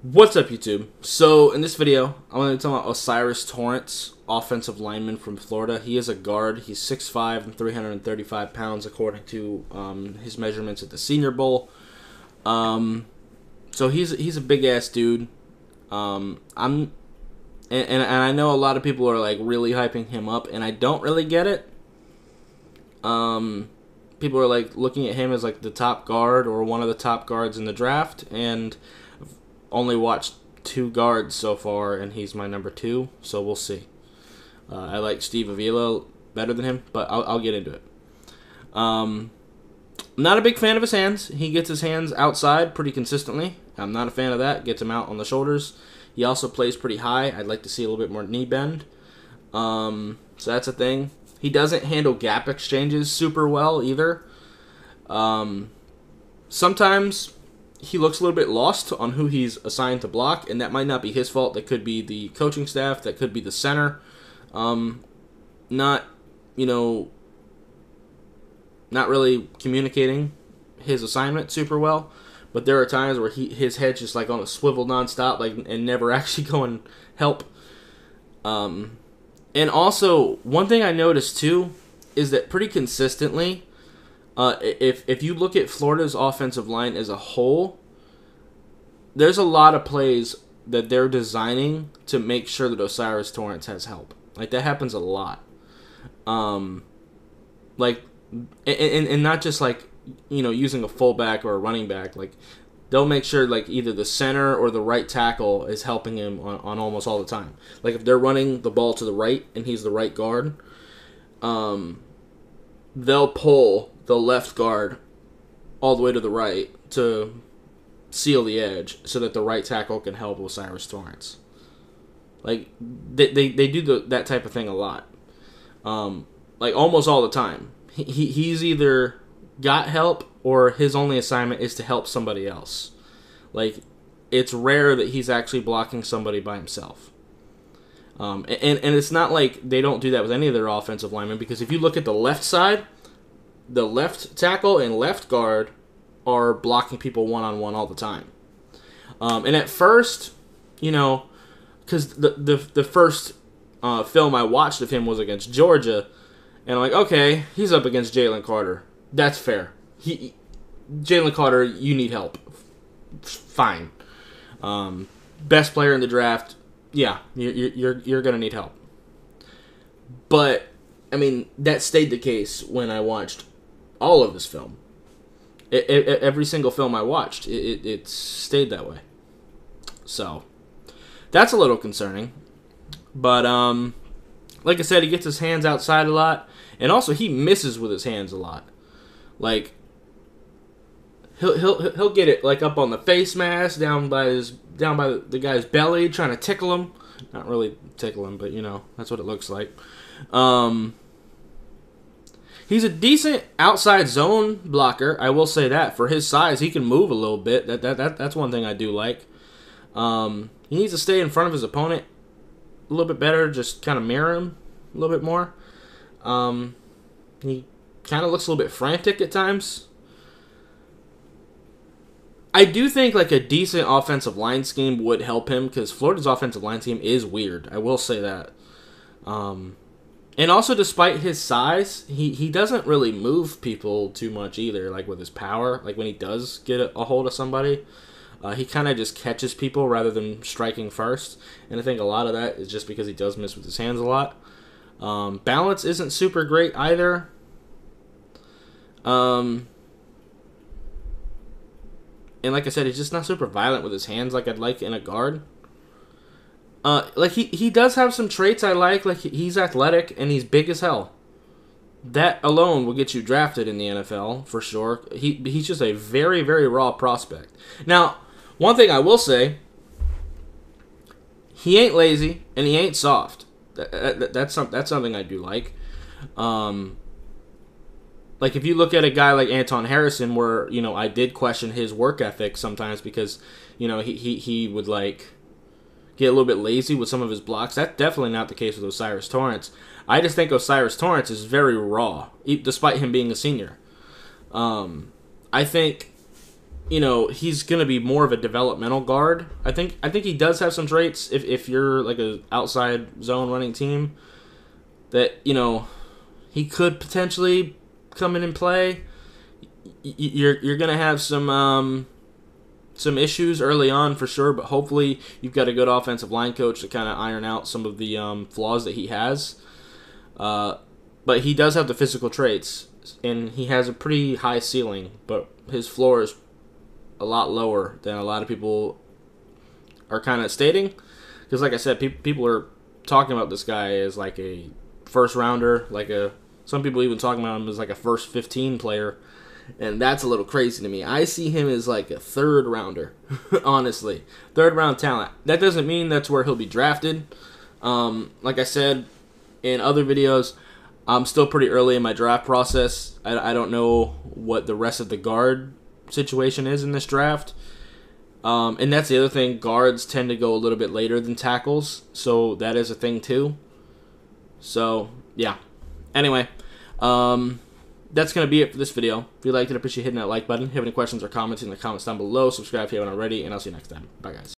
What's up, YouTube? So, in this video, I'm going to talk about Osiris Torrence, offensive lineman from Florida. He is a guard. He's 6'5" and 335 pounds, according to his measurements at the Senior Bowl. So he's a big-ass dude. And I know a lot of people are, like, really hyping him up, and I don't really get it. People are, like, looking at him as, like, the top guard or one of the top guards in the draft, and only watched 2 guards so far, and he's my number 2, so we'll see. I like Steve Avila better than him, but I'll get into it. Not a big fan of his hands. He gets his hands outside pretty consistently. I'm not a fan of that. Gets him out on the shoulders. He also plays pretty high. I'd like to see a little bit more knee bend. So that's a thing. He doesn't handle gap exchanges super well either. Sometimes he looks a little bit lost on who he's assigned to block, and that might not be his fault. That could be the coaching staff. That could be the center. Not really communicating his assignment super well. But there are times where his head's just like on a swivel nonstop, like, and never actually go and help. And also, one thing I noticed too is that pretty consistently, if you look at Florida's offensive line as a whole, there's a lot of plays that they're designing to make sure that Osiris Torrence has help. Like, that happens a lot. Like, and not just like, using a fullback or a running back. Like, they'll make sure like either the center or the right tackle is helping him on almost all the time. Like, if they're running the ball to the right and he's the right guard, they'll pull the left guard all the way to the right to seal the edge so that the right tackle can help Osiris Torrence. Like, they do that type of thing a lot. Like, almost all the time. He's either got help or his only assignment is to help somebody else. Like, it's rare that he's actually blocking somebody by himself. And it's not like they don't do that with any of their offensive linemen, because if you look at the left side, the left tackle and left guard are blocking people one-on-one all the time. And at first, because the first film I watched of him was against Georgia, and I'm like, okay, he's up against Jalen Carter. That's fair. Jalen Carter, you need help. Fine. Best player in the draft. Yeah, you're gonna need help. But I mean, that stayed the case when I watched all of this film. Every single film I watched, it stayed that way. So that's a little concerning. But like I said, he gets his hands outside a lot, and also he misses with his hands a lot. Like, he'll get it like up on the face mask, down by the guy's belly, trying to tickle him. Not really tickle him, but that's what it looks like. He's a decent outside zone blocker. I will say that for his size, he can move a little bit. That's one thing I do like. He needs to stay in front of his opponent a little bit better, just kind of mirror him a little bit more. He kind of looks a little bit frantic at times. I do think like a decent offensive line scheme would help him, because Florida's offensive line scheme is weird. I will say that. And also, despite his size, he doesn't really move people too much either, like with his power. Like, when he does get a hold of somebody, he kind of just catches people rather than striking first. And I think a lot of that is just because he does miss with his hands a lot. Balance isn't super great either. And like I said, he's just not super violent with his hands like I'd like in a guard. Like, he does have some traits I like. Like, he's athletic and he's big as hell. That alone will get you drafted in the NFL for sure. He's just a very, very raw prospect. Now, one thing I will say, he ain't lazy and he ain't soft. That's something I do like. Like, if you look at a guy like Anton Harrison, where, I did question his work ethic sometimes because, he would, like, get a little bit lazy with some of his blocks. That's definitely not the case with Osiris Torrence. I just think Osiris Torrence is very raw, despite him being a senior. I think you know, he's going to be more of a developmental guard. I think he does have some traits if you're like a outside zone running team that, you know, he could potentially come in and play. You're going to have some issues early on for sure, but hopefully you've got a good offensive line coach to kind of iron out some of the flaws that he has. But he does have the physical traits, and he has a pretty high ceiling, but his floor is a lot lower than a lot of people are kind of stating. Because like I said, people are talking about this guy as like a first rounder, some people even talking about him as like a first 15 player, and that's a little crazy to me. I see him as like a third rounder, honestly. Third round talent. That doesn't mean that's where he'll be drafted. Like I said in other videos, I'm still pretty early in my draft process. I don't know what the rest of the guard situation is in this draft. And that's the other thing. Guards tend to go a little bit later than tackles, so that is a thing too. So, yeah. Anyway, that's going to be it for this video. If you liked it, I appreciate hitting that like button. If you have any questions or comments in the comments down below, subscribe if you haven't already, and I'll see you next time. Bye, guys.